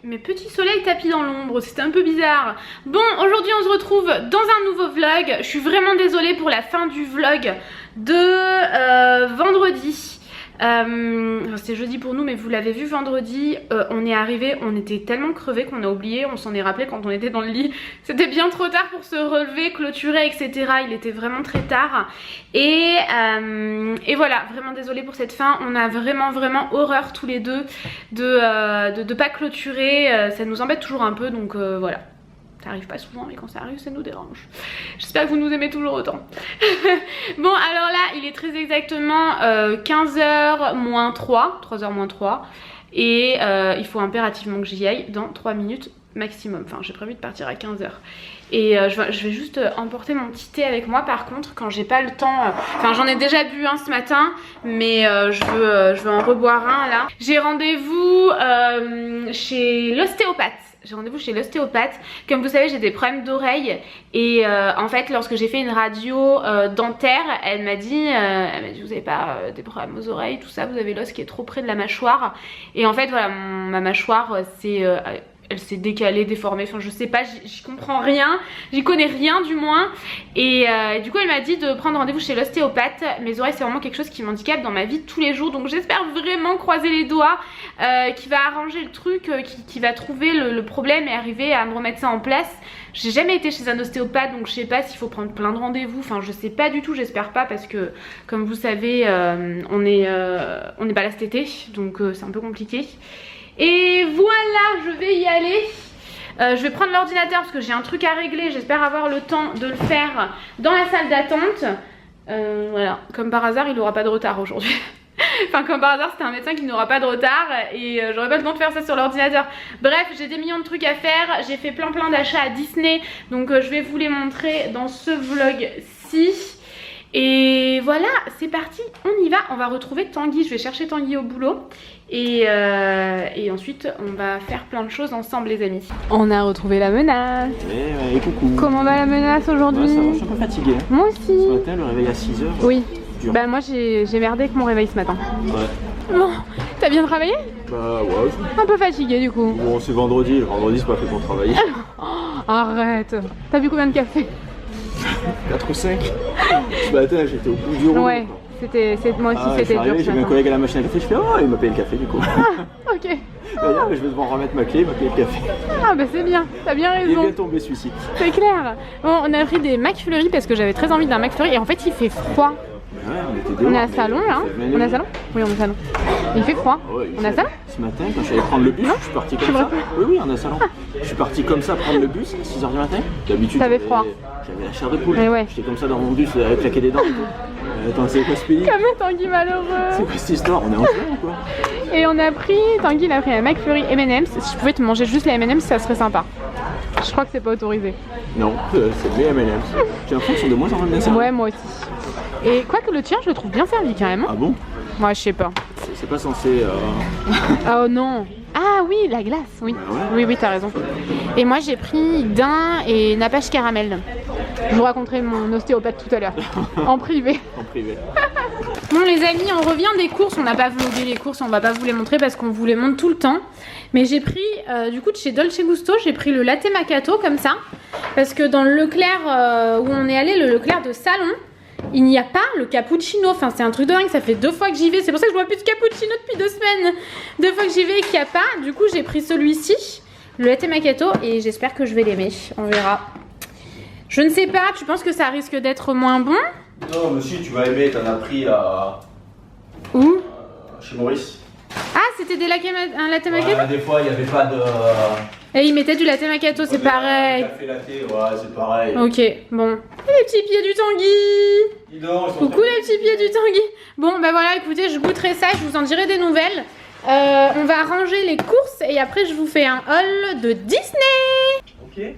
mes petits soleils tapis dans l'ombre, c'était un peu bizarre. Bon, aujourd'hui on se retrouve dans un nouveau vlog. Je suis vraiment désolée pour la fin du vlog de vendredi. C'était jeudi pour nous, mais vous l'avez vu vendredi, on est arrivé, on était tellement crevés qu'on a oublié, on s'en est rappelé quand on était dans le lit. C'était bien trop tard pour se relever, clôturer, etc. Il était vraiment très tard. Et voilà, vraiment désolée pour cette fin. On a vraiment horreur tous les deux de pas clôturer. Ça nous embête toujours un peu, donc voilà. Ça arrive pas souvent, mais quand ça arrive, ça nous dérange. J'espère que vous nous aimez toujours autant. Bon, alors là, il est très exactement 15h moins 3, 3h moins 3. Et il faut impérativement que j'y aille dans 3 minutes maximum. Enfin, j'ai prévu de partir à 15h. Et je vais juste emporter mon petit thé avec moi. Par contre, quand j'ai pas le temps, enfin j'en ai déjà bu un ce matin, mais je veux en reboire un là. J'ai rendez-vous chez l'ostéopathe. J'ai rendez-vous chez l'ostéopathe. Comme vous savez, j'ai des problèmes d'oreille. Et en fait, lorsque j'ai fait une radio dentaire, elle m'a dit vous avez pas des problèmes aux oreilles, tout ça, vous avez l'os qui est trop près de la mâchoire. Et en fait, voilà, ma mâchoire, elle s'est décalée, déformée, enfin je sais pas, j'y comprends rien, j'y connais rien du moins. Et du coup elle m'a dit de prendre rendez-vous chez l'ostéopathe. Mes oreilles c'est vraiment quelque chose qui m'handicape dans ma vie de tous les jours. Donc j'espère vraiment croiser les doigts qu'il va arranger le truc, qui va trouver le problème et arriver à me remettre ça en place. J'ai jamais été chez un ostéopathe, donc je sais pas s'il faut prendre plein de rendez-vous, enfin je sais pas du tout, j'espère pas, parce que comme vous savez on est pas là cet été, donc c'est un peu compliqué. Et voilà, je vais y aller. Je vais prendre l'ordinateur parce que j'ai un truc à régler. J'espère avoir le temps de le faire dans la salle d'attente. Voilà, comme par hasard, il n'aura pas de retard aujourd'hui. Enfin, comme par hasard, c'était un médecin qui n'aura pas de retard et j'aurais pas le temps de faire ça sur l'ordinateur. Bref, j'ai des millions de trucs à faire. J'ai fait plein d'achats à Disney. Donc je vais vous les montrer dans ce vlog-ci. Et voilà, c'est parti, on y va. On va retrouver Tanguy, je vais chercher Tanguy au boulot. Et ensuite on va faire plein de choses ensemble les amis. On a retrouvé la menace. Et coucou. Comment va la menace aujourd'hui? Ouais, ça va, je suis un peu fatiguée. Moi aussi. Ce matin le réveil à 6h. Oui. Bah moi j'ai merdé avec mon réveil ce matin. Ouais. Bon, t'as bien travaillé? Bah ouais. Un peu fatigué du coup. Bon c'est vendredi, le vendredi c'est pas fait pour travailler. Arrête. T'as bu combien de café? 4 ou 5. Ce matin j'étais au bout du rouleau. Ouais. Moi aussi c'était dur. J'ai vu un collègue à la machine à café, je fais oh il m'a payé le café du coup. Ah, ok. D'ailleurs je vais devoir remettre ma clé, il m'a payé le café. Ah bah c'est bien, t'as bien raison. Il est bien tombé celui-ci. C'est clair. Bon on a pris des McFlurry parce que j'avais très envie d'un McFlurry et en fait il fait froid. Ouais, on était dehors. On est à salon là. On est à salon? Oui on est à salon. Il fait froid. Ouais, on est à salon? Ce matin quand je suis allé prendre le bus, je suis parti comme ça. Oui on est à salon. Je suis parti comme ça prendre le bus à 6h du matin. D'habitude t'avais froid. J'avais la chair de poule. Ouais. J'étais comme ça dans mon bus avec claquer des dents. Attends, c'est quoi ce pays? Comme Tanguy malheureux. C'est quoi cette histoire? On est en train ou quoi? Et on a pris, Tanguy il a pris un McFlurry M&M's. Si je pouvais te manger juste les M&M's ça serait sympa. Je crois que c'est pas autorisé. Non, c'est les M&M's. J'ai l'impression qu'ils sont de moins en moins bien servis. Ouais moi aussi. Et quoi que le tien je le trouve bien servi carrément. Ah bon? Moi je sais pas. C'est pas censé... Oh non. Ah oui la glace, oui. Bah ouais. Oui t'as raison. Et moi j'ai pris daim et nappage caramel. Je vous raconterai mon ostéopathe tout à l'heure. En privé. En privé. Bon les amis, on revient des courses. On n'a pas vlogué les courses, on va pas vous les montrer parce qu'on vous les montre tout le temps. Mais j'ai pris du coup de chez Dolce Gusto, j'ai pris le latte macchiato comme ça. Parce que dans le Leclerc où on est allé, le Leclerc de Salon, il n'y a pas le cappuccino. Enfin c'est un truc de dingue, ça fait 2 fois que j'y vais. C'est pour ça que je vois plus de cappuccino depuis 2 semaines. 2 fois que j'y vais et qu'il n'y a pas. Du coup j'ai pris celui-ci, le latte macchiato, et j'espère que je vais l'aimer. On verra. Je ne sais pas, tu penses que ça risque d'être moins bon? Non mais si tu vas aimer, t'en as pris à... Où? Chez Maurice. Ah c'était un latte macchiato? Ouais, des fois il n'y avait pas de... Et ils mettaient du latte macchiato, c'est pareil. Café latte, ouais c'est pareil. Ok, bon. Les petits pieds du Tanguy. Dis donc, Coucou les petits pieds du Tanguy. Bon bah voilà, écoutez, je goûterai ça, je vous en dirai des nouvelles. On va ranger les courses et après je vous fais un haul de Disney. Ok.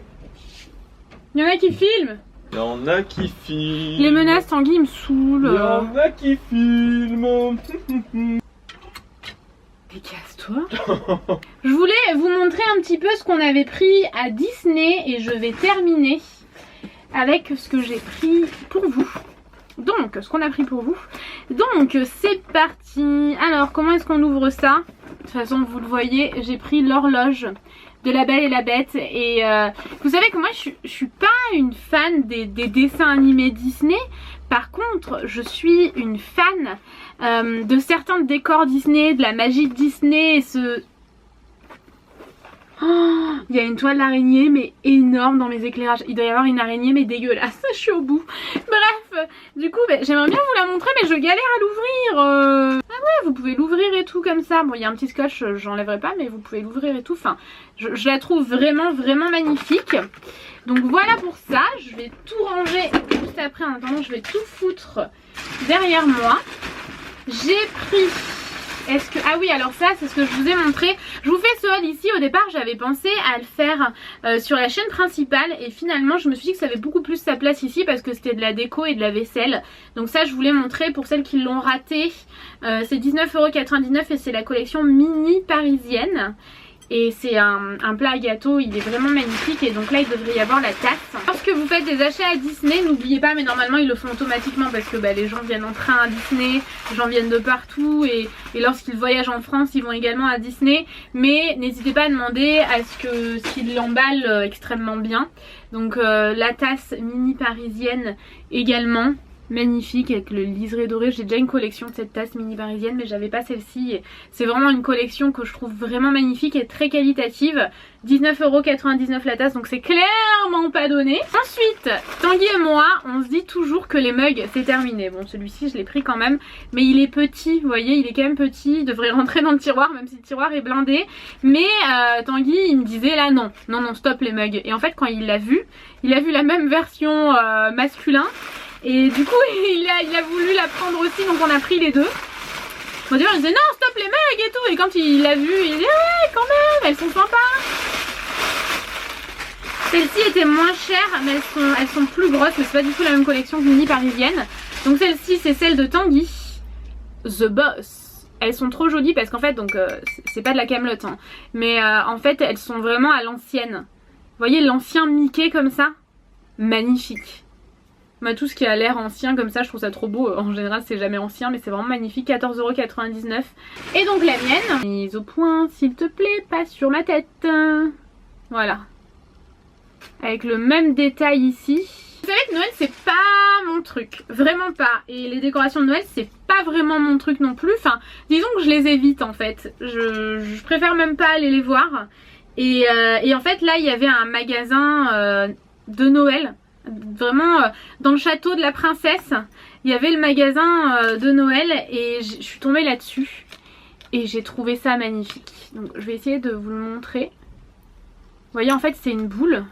Il y en a qui filment. Il y en a qui filment. Les menaces, Tanguy, ils me saoulent. Il y en a qui filment. Mais casse-toi. Je voulais vous montrer un petit peu ce qu'on avait pris à Disney et je vais terminer avec ce que j'ai pris pour vous. Donc, ce qu'on a pris pour vous. Donc, c'est parti. Alors, comment est-ce qu'on ouvre ça? toute façon vous le voyez, j'ai pris l'horloge de La Belle et la Bête. Et vous savez que moi je suis pas une fan des dessins animés Disney. Par contre je suis une fan de certains décors Disney, de la magie de Disney. Et oh, il y a une toile d'araignée mais énorme dans mes éclairages. Il doit y avoir une araignée mais dégueulasse. Je suis au bout. Bref, du coup j'aimerais bien vous la montrer mais je galère à l'ouvrir. Ah ouais, vous pouvez l'ouvrir et tout comme ça. Bon, il y a un petit scotch, j'enlèverai pas, mais vous pouvez l'ouvrir et tout. Enfin, je la trouve vraiment magnifique. Donc voilà pour ça. Je vais tout ranger juste après. En attendant, je vais tout foutre derrière moi. J'ai pris... Ah oui, alors ça c'est ce que je vous ai montré. Je vous fais ce haul ici. Au départ j'avais pensé à le faire sur la chaîne principale. Et finalement je me suis dit que ça avait beaucoup plus sa place ici parce que c'était de la déco et de la vaisselle. Donc ça je voulais montrer pour celles qui l'ont raté. C'est 19,99 € et c'est la collection mini parisienne. Et c'est un plat à gâteau, il est vraiment magnifique. Et donc là il devrait y avoir la tasse. Lorsque vous faites des achats à Disney, n'oubliez pas, mais normalement ils le font automatiquement parce que les gens viennent en train à Disney, les gens viennent de partout. Et lorsqu'ils voyagent en France ils vont également à Disney. Mais n'hésitez pas à demander à ce qu'ils l'emballent extrêmement bien. Donc la tasse mini parisienne également. Magnifique avec le liseré doré. J'ai déjà une collection de cette tasse mini parisienne mais j'avais pas celle-ci. C'est vraiment une collection que je trouve vraiment magnifique et très qualitative. 19,99 € la tasse, donc c'est clairement pas donné. Ensuite, Tanguy et moi on se dit toujours que les mugs c'est terminé. Bon, celui-ci je l'ai pris quand même, mais il est petit, vous voyez, il est quand même petit. Il devrait rentrer dans le tiroir même si le tiroir est blindé. Mais Tanguy il me disait là non stop les mugs. Et en fait quand il l'a vu la même version masculin. Et du coup il a voulu la prendre aussi, donc on a pris les deux. Au début il disait non stop les mugs et tout, et quand il l'a vu il dit ouais quand même elles sont sympas. Celles-ci étaient moins chères mais elles sont plus grosses, mais c'est pas du tout la même collection que mini parisienne. Donc celle-ci c'est celle de Tanguy, The Boss. Elles sont trop jolies parce qu'en fait donc c'est pas de la camelote hein, mais en fait elles sont vraiment à l'ancienne. Vous voyez l'ancien Mickey comme ça, magnifique. Bah, tout ce qui a l'air ancien comme ça je trouve ça trop beau. En général c'est jamais ancien mais c'est vraiment magnifique. 14,99 €. Et donc la mienne, mise au point s'il te plaît, pas sur ma tête. Voilà, avec le même détail ici. Vous savez que Noël c'est pas mon truc, vraiment pas. Et les décorations de Noël c'est pas vraiment mon truc non plus. Enfin disons que je les évite en fait. Je préfère même pas aller les voir. Et en fait là il y avait un magasin de Noël. Vraiment dans le château de la princesse il y avait le magasin de Noël et je suis tombée là-dessus et j'ai trouvé ça magnifique. Donc je vais essayer de vous le montrer. Vous voyez en fait c'est une boule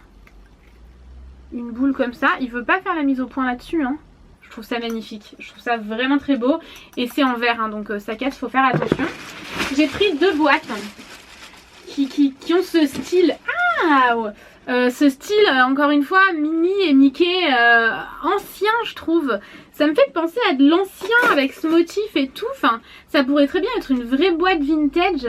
comme ça. Il veut pas faire la mise au point là-dessus hein. Je trouve ça magnifique, je trouve ça vraiment très beau. Et c'est en verre hein, donc ça casse, faut faire attention. J'ai pris deux boîtes qui ont ce style. Ce style encore une fois Minnie et Mickey ancien je trouve. Ça me fait penser à de l'ancien avec ce motif et tout. Enfin ça pourrait très bien être une vraie boîte vintage.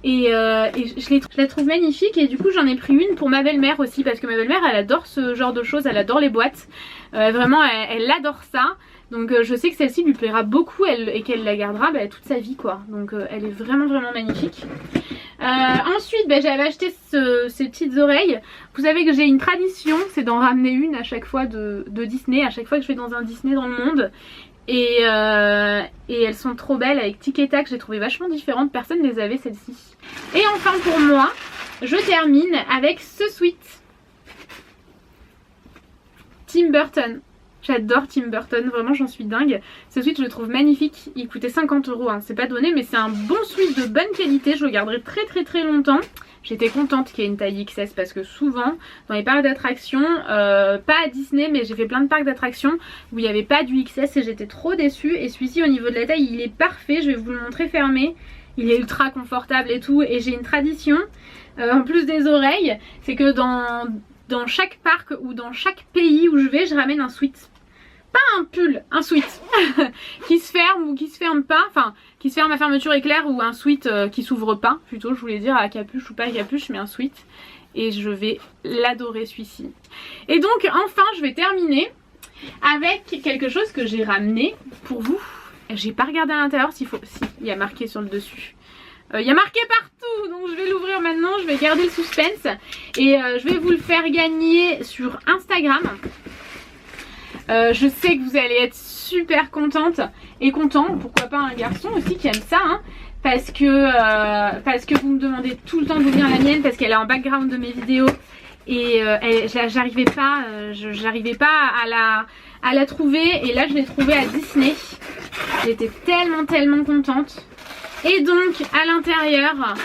Et je la trouve magnifique. Et du coup j'en ai pris une pour ma belle-mère aussi parce que ma belle-mère elle adore ce genre de choses. Elle adore les boîtes, vraiment elle adore ça. Donc je sais que celle-ci lui plaira beaucoup et qu'elle la gardera toute sa vie quoi. Donc elle est vraiment magnifique. Ensuite j'avais acheté ces petites oreilles. Vous savez que j'ai une tradition, c'est d'en ramener une à chaque fois de Disney. À chaque fois que je vais dans un Disney dans le monde. Et elles sont trop belles avec tic et tac. J'ai trouvé vachement différentes, personne ne les avait celles-ci. Et enfin pour moi je termine avec ce sweat Tim Burton. J'adore Tim Burton, vraiment j'en suis dingue. Ce sweat je le trouve magnifique, il coûtait 50 €, hein. C'est pas donné mais c'est un bon sweat de bonne qualité, je le garderai très longtemps. J'étais contente qu'il y ait une taille XS parce que souvent dans les parcs d'attractions, pas à Disney mais j'ai fait plein de parcs d'attractions où il n'y avait pas du XS et j'étais trop déçue. Et celui-ci au niveau de la taille il est parfait, je vais vous le montrer fermé. Il est ultra confortable et tout. Et j'ai une tradition, en plus des oreilles, c'est que dans chaque parc ou dans chaque pays où je vais, je ramène un sweat. Pas un pull, un sweat qui se ferme ou qui se ferme pas, enfin qui se ferme à fermeture éclair, ou un sweat qui s'ouvre pas plutôt, je voulais dire, à capuche ou pas à capuche, mais un sweat. Et je vais l'adorer celui-ci. Et donc enfin je vais terminer avec quelque chose que j'ai ramené pour vous. J'ai pas regardé à l'intérieur s'il faut, si il y a marqué sur le dessus. Il y a marqué partout, donc je vais l'ouvrir maintenant, je vais garder le suspense. Et je vais vous le faire gagner sur Instagram. Je sais que vous allez être super contente et content, pourquoi pas un garçon aussi qui aime ça, hein, parce que vous me demandez tout le temps de vous lire la mienne, parce qu'elle est en background de mes vidéos et j'arrivais pas à la trouver, et là je l'ai trouvée à Disney. J'étais tellement contente. Et donc à l'intérieur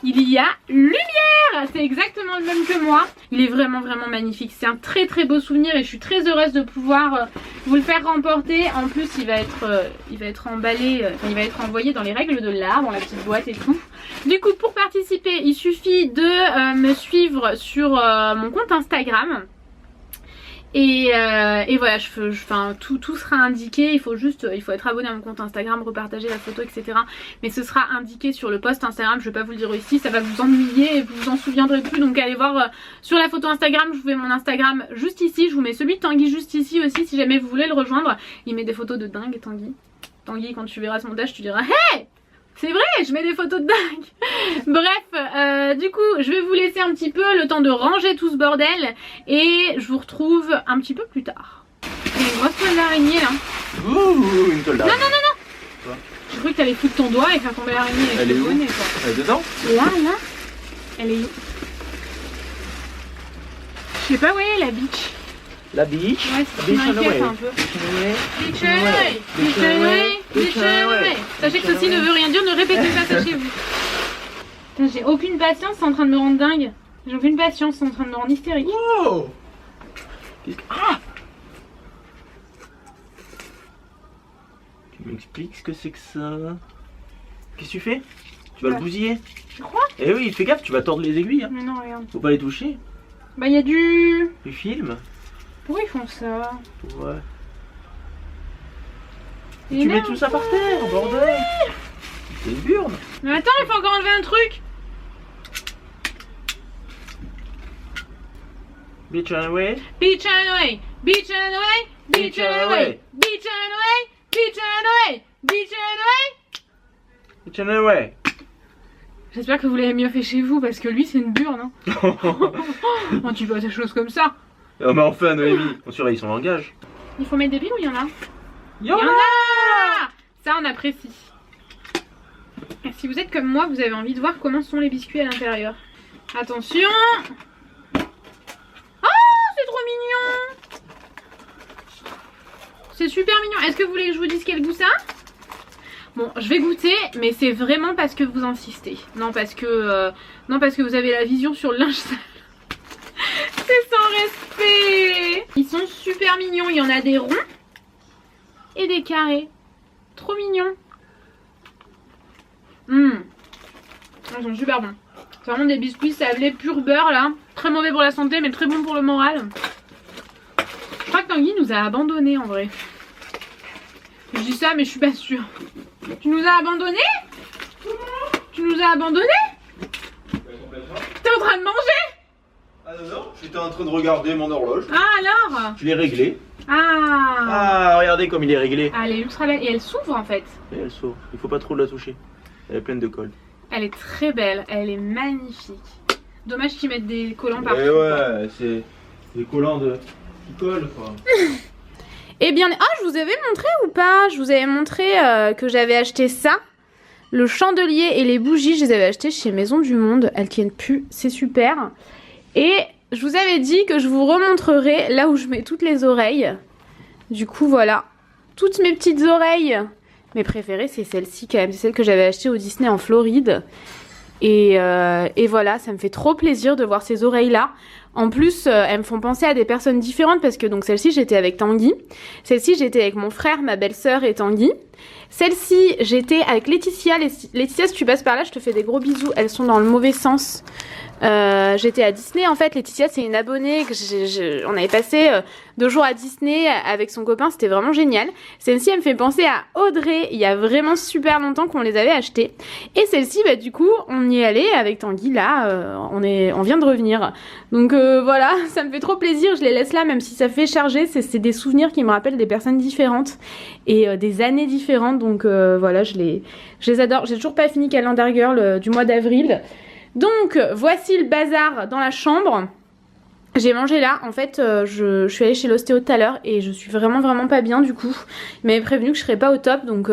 il y a lumière, c'est exactement le même que moi. Il est vraiment magnifique, c'est un très beau souvenir et je suis très heureuse de pouvoir vous le faire remporter. En plus il va être emballé, il va être envoyé dans les règles de l'art, dans la petite boîte et tout. Du coup pour participer il suffit de me suivre sur mon compte Instagram. Et voilà, tout sera indiqué. Il faut être abonné à mon compte Instagram, repartager la photo, etc. Mais ce sera indiqué sur le post Instagram. Je vais pas vous le dire ici, ça va vous ennuyer et vous vous en souviendrez plus. Donc allez voir sur la photo Instagram. Je vous mets mon Instagram juste ici. Je vous mets celui de Tanguy juste ici aussi si jamais vous voulez le rejoindre. Il met des photos de dingue, Tanguy. Tanguy, quand tu verras ce montage, tu diras hey, c'est vrai, je mets des photos de dingue. Bref, du coup, je vais vous laisser un petit peu le temps de ranger tout ce bordel. Et je vous retrouve un petit peu plus tard. Il y a une grosse toile d'araignée là. Ouh, une toile d'araignée. Non. Quoi? J'ai cru que t'allais foutre ton doigt et faire tomber l'araignée. Elle est où? Elle est dedans? Là. Elle est où? Je sais pas où elle est la bitch. La beach. Ouais, c'est ce qui m'inquiète un peu. Beach away. Sachez que ceci ne veut rien dire, ne répétez pas ça chez vous. Putain, j'ai aucune patience, c'est en train de me rendre dingue. J'ai aucune patience, c'est en train de me rendre hystérique. Wow. Ah! Tu m'expliques ce que c'est que ça? Qu'est-ce que tu fais? Tu vas le bousiller? Tu crois? Eh oui, fais gaffe, tu vas tordre les aiguilles. Hein. Mais non, regarde. Faut pas les toucher. Bah, il y a du film. Pourquoi ils font ça? Ouais. Et tu mets tout ça par terre, bordel. C'est une burne. Mais attends, il faut encore enlever un truc. Beach and away. Beach and away. Beach and away. Beach and away. Beach and away. Beach and away. Beach and away. Beach and away. J'espère que vous l'avez mieux fait chez vous parce que lui c'est une burne. Hein. On dit pas des choses comme ça. Oh mais enfin Noémie, on surveille son langage. Il faut mettre des billes ou il y en a? Il y en a. Ça on apprécie. Et si vous êtes comme moi, vous avez envie de voir comment sont les biscuits à l'intérieur. Attention. Oh, c'est trop mignon. C'est super mignon. Est-ce que vous voulez que je vous dise quel goût ça a? Bon, je vais goûter, mais c'est vraiment parce que vous insistez. Non, parce que vous avez la vision sur le linge sale. C'est sans respect. Ils sont super mignons. Il y en a des ronds et des carrés. Trop mignons. Ils sont super bons. C'est vraiment des biscuits sablés pur beurre là. Très mauvais pour la santé, mais très bon pour le moral. Je crois que Tanguy nous a abandonnés en vrai. Je dis ça, mais je suis pas sûre. Tu nous as abandonnés? Tu nous as abandonnés? T'es en train de manger? Ah non, j'étais en train de regarder mon horloge. Ah alors? Je l'ai réglé. Ah. Ah, regardez comme il est réglé. Ah, elle est ultra belle. Et elle s'ouvre en fait. Et elle s'ouvre. Il faut pas trop la toucher. Elle est pleine de colle. Elle est très belle. Elle est magnifique. Dommage qu'ils mettent des collants partout. Et ouais, c'est des collants qui collent quoi. Eh bien, ah, je vous avais montré ou pas? Je vous avais montré que j'avais acheté ça. Le chandelier et les bougies, je les avais achetés chez Maison du Monde. Elles tiennent plus, c'est super. Et je vous avais dit que je vous remontrerai là où je mets toutes les oreilles. Du coup, voilà. Toutes mes petites oreilles. Mes préférées, c'est celle-ci quand même. C'est celle que j'avais achetée au Disney en Floride. Et voilà, ça me fait trop plaisir de voir ces oreilles-là. En plus, elles me font penser à des personnes différentes parce que donc celle-ci, j'étais avec Tanguy. Celle-ci, j'étais avec mon frère, ma belle-sœur et Tanguy. Celle-ci, j'étais avec Laetitia. Laetitia, si tu passes par là, je te fais des gros bisous. Elles sont dans le mauvais sens. J'étais à Disney en fait. Laetitia, c'est une abonnée que on avait passé 2 jours à Disney avec son copain, c'était vraiment génial. Celle-ci, elle me fait penser à Audrey. Il y a vraiment super longtemps qu'on les avait achetées. Et celle-ci, bah du coup, on y est allé avec Tanguy là. On vient de revenir. Donc voilà, ça me fait trop plaisir, je les laisse là même si ça fait charger, c'est des souvenirs qui me rappellent des personnes différentes et des années différentes, donc voilà, je les adore. J'ai toujours pas fini Calendar Girl du mois d'avril. Donc voici le bazar dans la chambre. J'ai mangé là, en fait je suis allée chez l'ostéo tout à l'heure et je suis vraiment pas bien du coup. Il m'avait prévenu que je serais pas au top, donc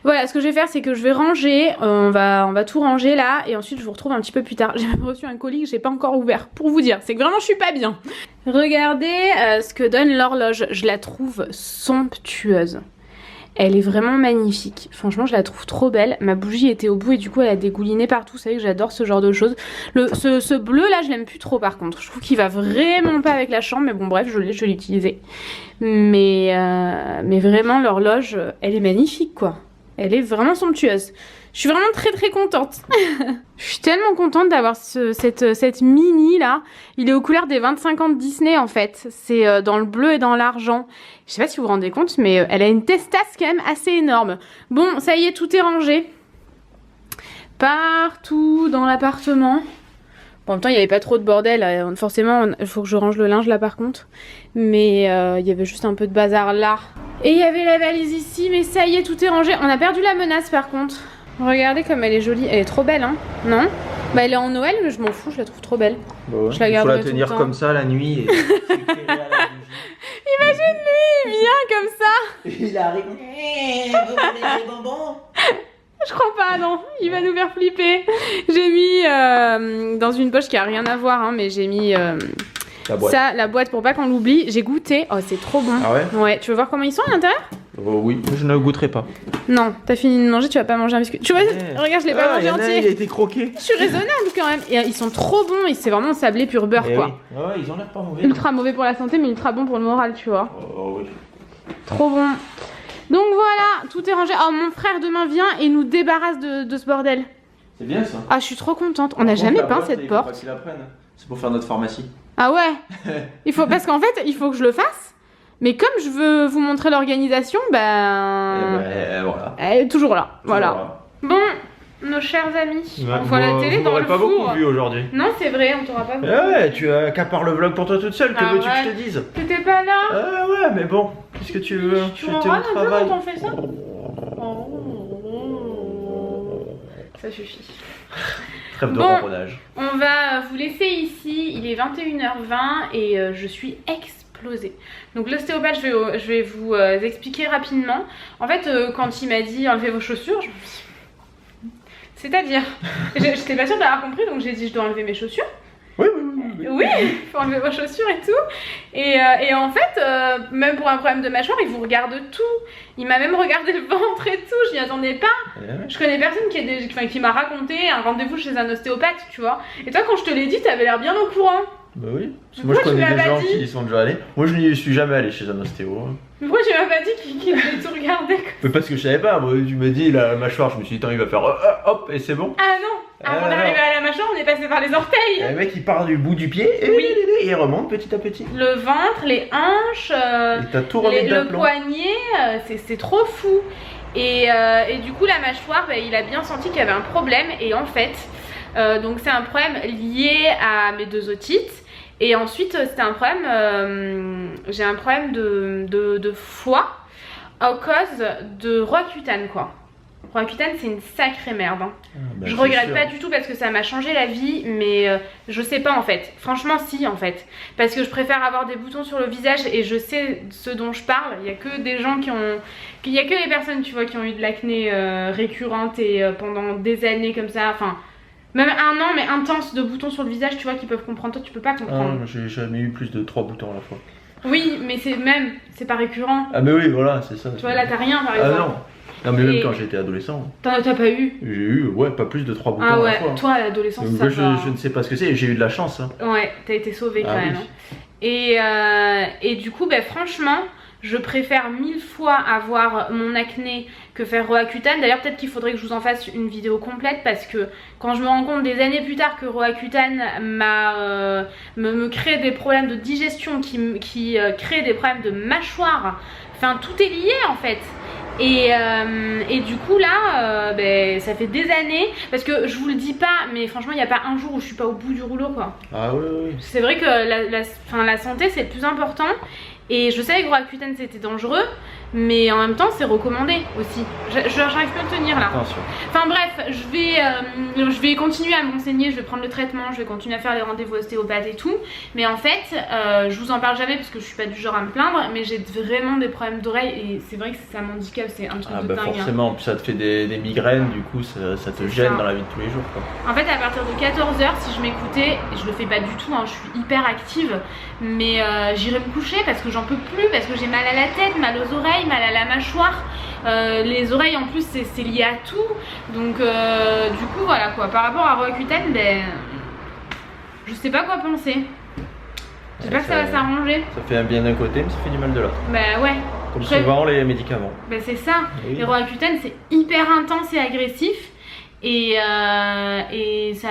voilà, ce que je vais faire c'est que je vais ranger, on va tout ranger là et ensuite je vous retrouve un petit peu plus tard. J'ai même reçu un colis que j'ai pas encore ouvert pour vous dire, c'est que vraiment je suis pas bien. Regardez ce que donne l'horloge, je la trouve somptueuse. Elle est vraiment magnifique, franchement je la trouve trop belle. Ma bougie était au bout et du coup elle a dégouliné partout, vous savez que j'adore ce genre de choses. Ce bleu là je l'aime plus trop par contre, je trouve qu'il va vraiment pas avec la chambre, mais bon bref je l'ai utilisé. Mais vraiment l'horloge elle est magnifique quoi, elle est vraiment somptueuse. Je suis vraiment très contente. Je suis tellement contente d'avoir cette mini là. Il est aux couleurs des 25 ans de Disney en fait. C'est dans le bleu et dans l'argent. Je sais pas si vous vous rendez compte mais elle a une testasse quand même assez énorme. Bon ça y est, tout est rangé. Partout dans l'appartement. Bon, en même temps il n'y avait pas trop de bordel. Forcément il faut que je range le linge là par contre. Mais il y avait juste un peu de bazar là. Et il y avait la valise ici, mais ça y est, tout est rangé. On a perdu la menace par contre. Regardez comme elle est jolie, elle est trop belle hein, non? Bah elle est en Noël mais je m'en fous, je la trouve trop belle. Bah ouais. Je la Il faut garderai la tout tenir le temps. comme ça la nuit. Et... Imagine lui, il vient comme ça. Il arrive. Vous voulez des bonbons? Je crois pas, non, il va nous faire flipper. J'ai mis dans une poche qui a rien à voir hein, mais j'ai mis La boîte. ça, la boîte pour pas qu'on l'oublie. J'ai goûté, oh c'est trop bon. Ah ouais? Ouais, tu veux voir comment ils sont à l'intérieur? Oh oui, je ne goûterai pas. Non, t'as fini de manger, tu vas pas manger un biscuit. Tu vois, regarde, je l'ai pas mangé entier. Il a été croqué. Je suis raisonnable quand même. Et ils sont trop bons, et c'est vraiment sablé pur beurre Eh quoi. oui. Ouais, ils ont l'air pas mauvais. Ultra mauvais pour la santé, mais ultra bon pour le moral, tu vois. Oh oui. Trop bon. Donc voilà, tout est rangé. Oh, mon frère demain vient et nous débarrasse de ce bordel. C'est bien ça. Ah, je suis trop contente. On n'a jamais peint cette porte. C'est pour faire notre pharmacie. Ah ouais. Parce qu'en fait, il faut que je le fasse. Mais comme je veux vous montrer l'organisation, Voilà. elle est toujours là. Voilà. Voilà. Bon, nos chers amis, on voit la télé dans le pas four. beaucoup vu aujourd'hui. Non, c'est vrai, on t'aura pas vu. Ah ouais, tu accapares le vlog pour toi toute seule, que veux-tu que je te dise? T'étais pas là. Ah ouais, mais bon, qu'est-ce que tu veux? Tu J'étais râles au un peu travail. quand on fait ça? Ça suffit. Trêve de Bon. ronronnage. On va vous laisser ici, il est 21h20 et je suis explosée. Donc l'ostéopathe, je vais vous expliquer rapidement. En fait, quand il m'a dit enlevez vos chaussures, je me suis dit... C'est-à-dire, j'étais pas sûre d'avoir compris, donc j'ai dit je dois enlever mes chaussures. Oui. Oui, il faut enlever vos chaussures et tout. Et en fait, même pour un problème de mâchoire, il vous regarde tout. Il m'a même regardé le ventre et tout, je n'y attendais pas. Je connais personne qui m'a raconté un rendez-vous chez un ostéopathe, tu vois. Et toi, quand je te l'ai dit, t'avais l'air bien au courant. Bah oui. Pourquoi Moi je tu connais m'as des pas gens dit qui y sont déjà allés. Moi je n'y suis jamais allé chez un ostéo. Mais pourquoi tu m'as pas dit qu'il avait tout regardé? Mais parce que je savais pas, moi tu m'as dit la mâchoire, je me suis dit, il va faire hop et c'est bon. Ah non, avant d'arriver à la mâchoire, on est passé par les orteils. Et le mec il part du bout du pied et, Oui. et il remonte petit à petit. Le ventre, les hanches, Et t'as tout remis le d'aplomb. poignet, c'est trop fou. Et du coup la mâchoire, il a bien senti qu'il y avait un problème. Et en fait, donc c'est un problème lié à mes deux otites. Et ensuite c'était un problème, j'ai un problème de foie à cause de Roaccutane quoi. Roaccutane c'est une sacrée merde hein. Bah, Je c'est regrette sûr. pas du tout parce que ça m'a changé la vie, mais je sais pas en fait. Franchement si en fait. Parce que je préfère avoir des boutons sur le visage et je sais ce dont je parle. Il y a que des gens qui ont... Il y a que les personnes tu vois qui ont eu de l'acné récurrente et pendant des années comme ça, enfin... Même un an mais intense de boutons sur le visage tu vois qui peuvent comprendre. Toi tu peux pas Ah, comprendre. moi, j'ai jamais eu plus de 3 boutons à la fois. Oui mais c'est pas récurrent. Ah mais oui voilà c'est ça. Tu vois là t'as rien par Ah exemple. non. Non mais même Et- quand j'étais adolescent, T'as pas eu. j'ai eu pas plus de 3 boutons Ah à la ouais, fois. toi à l'adolescence Donc, ça moi, va. je ne sais pas ce que c'est, j'ai eu de la chance. Hein. Ouais, t'as été sauvée quand Ah même. oui. Hein. Et du coup, franchement, je préfère 1000 fois avoir mon acné que faire Roaccutane. D'ailleurs, peut-être qu'il faudrait que je vous en fasse une vidéo complète parce que quand je me rends compte des années plus tard que Roaccutane me crée des problèmes de digestion, qui crée des problèmes de mâchoire, enfin tout est lié en fait. Et du coup là ben, ça fait des années, parce que je vous le dis pas mais franchement il n'y a pas un jour où je suis pas au bout du rouleau quoi. Ah oui. C'est vrai que la santé c'est le plus important. Et je savais que Roaccutane c'était dangereux, mais en même temps c'est recommandé aussi. J'arrive plus à le tenir là. Attention. Enfin bref, je vais continuer à m'enseigner, je vais prendre le traitement, je vais continuer à faire les rendez-vous ostéopathe et tout. Mais en fait, je vous en parle jamais parce que je suis pas du genre à me plaindre, mais j'ai vraiment des problèmes d'oreille et c'est vrai que ça m'handicape, c'est un truc de dingue. Forcément, hein. Puis ça te fait des migraines, du coup ça te gêne dans la vie de tous les jours quoi. En fait à partir de 14h si je m'écoutais, et je le fais pas du tout, hein, je suis hyper active, mais j'irai me coucher parce que j'en peux plus, parce que j'ai mal à la tête, mal aux oreilles, mal à la mâchoire. Les oreilles en plus c'est lié à tout. Donc du coup voilà quoi, par rapport à Roaccutane, ben je sais pas quoi penser. J'espère que ça va s'arranger. Ça fait un bien d'un côté mais ça fait du mal de l'autre. Bah ouais. Comme souvent les médicaments. Bah c'est ça. Oui. Les Roaccutane c'est hyper intense et agressif. Et ça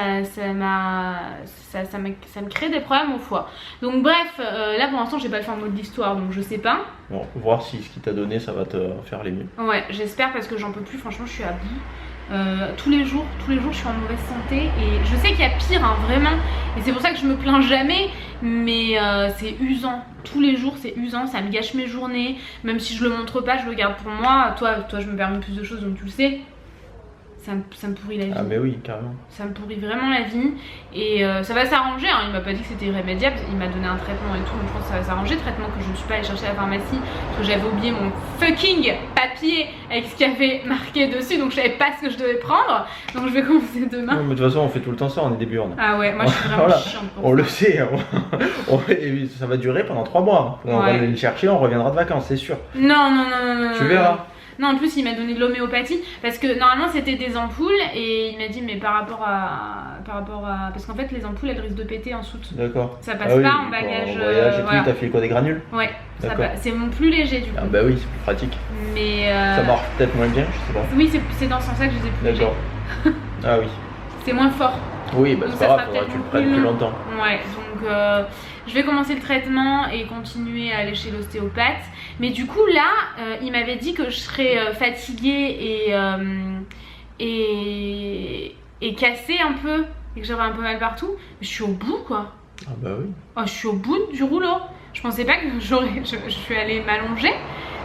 me crée des problèmes au foie. Donc bref, là pour l'instant j'ai pas le fin mot de l'histoire donc je sais pas. Bon, voir si ce qu'il t'a donné ça va te faire les mieux. Ouais, j'espère parce que j'en peux plus, franchement je suis à bout. Tous les jours je suis en mauvaise santé et je sais qu'il y a pire hein, vraiment. Et c'est pour ça que je me plains jamais, mais c'est usant. Tous les jours c'est usant, ça me gâche mes journées. Même si je le montre pas, je le garde pour moi. Toi je me permets plus de choses donc tu le sais. Ça me pourrit la vie. Ah mais oui, carrément. Ça me pourrit vraiment la vie. Et ça va s'arranger, hein. Il m'a pas dit que c'était irrémédiable. Il m'a donné un traitement et tout. Donc je pense que ça va s'arranger. Traitement que je ne suis pas allée chercher à la pharmacie. Parce que j'avais oublié mon fucking papier avec ce qu'il y avait marqué dessus. Donc je savais pas ce que je devais prendre. Donc je vais commencer demain. Non mais de toute façon on fait tout le temps ça, on est des burnes. Ah ouais, moi je suis vraiment Voilà. chiante pour On ça. le sait, et ça va durer pendant 3 mois. On va aller le chercher, on reviendra de vacances, c'est sûr. Non. Tu verras. Non, en plus il m'a donné de l'homéopathie parce que normalement c'était des ampoules et il m'a dit mais par rapport à parce qu'en fait les ampoules elles risquent de péter en soute. D'accord. Ça passe pas en bagage. En voyage et tout, voilà. t'as fait quoi, des granules? Ouais, D'accord. c'est mon plus léger du coup. Ah bah oui, c'est plus pratique. Mais Ça marche peut-être moins bien, je sais pas. oui, c'est dans ce sens-là que je les ai plus légers. D'accord. Ah oui. C'est moins fort. Oui, bah Donc c'est ça pas grave, sera faudra que tu le peut-être prennes plus plus long. longtemps. Ouais, donc je vais commencer le traitement et continuer à aller chez l'ostéopathe. Mais du coup là, il m'avait dit que je serais fatiguée et cassée un peu et que j'aurais un peu mal partout. Mais je suis au bout quoi. Ah bah oui. Oh, je suis au bout du rouleau. Je pensais pas que je suis allée m'allonger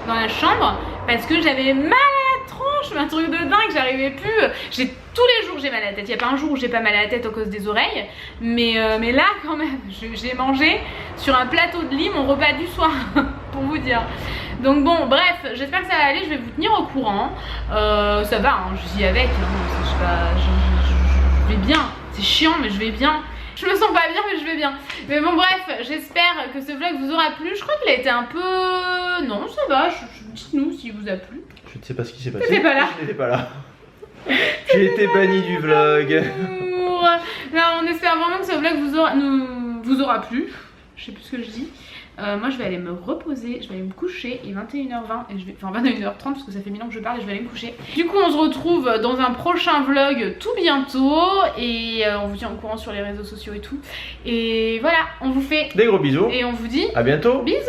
dans la chambre parce que j'avais mal à la tronche, un truc de dingue, j'arrivais plus. Tous les jours j'ai mal à la tête. Il n'y a pas un jour où j'ai pas mal à la tête à cause des oreilles, mais là quand même, j'ai mangé sur un plateau de lit mon repas du soir pour vous dire. Donc bon, bref, j'espère que ça va aller. Je vais vous tenir au courant. Ça va, hein, je vis avec. Hein, je vais bien. C'est chiant, mais je vais bien. Je me sens pas bien mais je vais bien. Mais bon bref, j'espère que ce vlog vous aura plu. Je crois qu'il a été un peu... Non ça va, dites-nous s'il vous a plu. Je ne sais pas ce qui s'est passé. T'étais pas là. Je n'étais pas là. J'ai été banni du vlog. Non, on espère vraiment que ce vlog vous aura plu. Je sais plus ce que je dis. Moi je vais aller me reposer, je vais aller me coucher, il est 21h20 et enfin 21h30 parce que ça fait 1000 ans que je parle et je vais aller me coucher. Du coup on se retrouve dans un prochain vlog tout bientôt et on vous tient au courant sur les réseaux sociaux et tout. Et voilà, on vous fait Des gros bisous. et on vous dit À bientôt. bisous.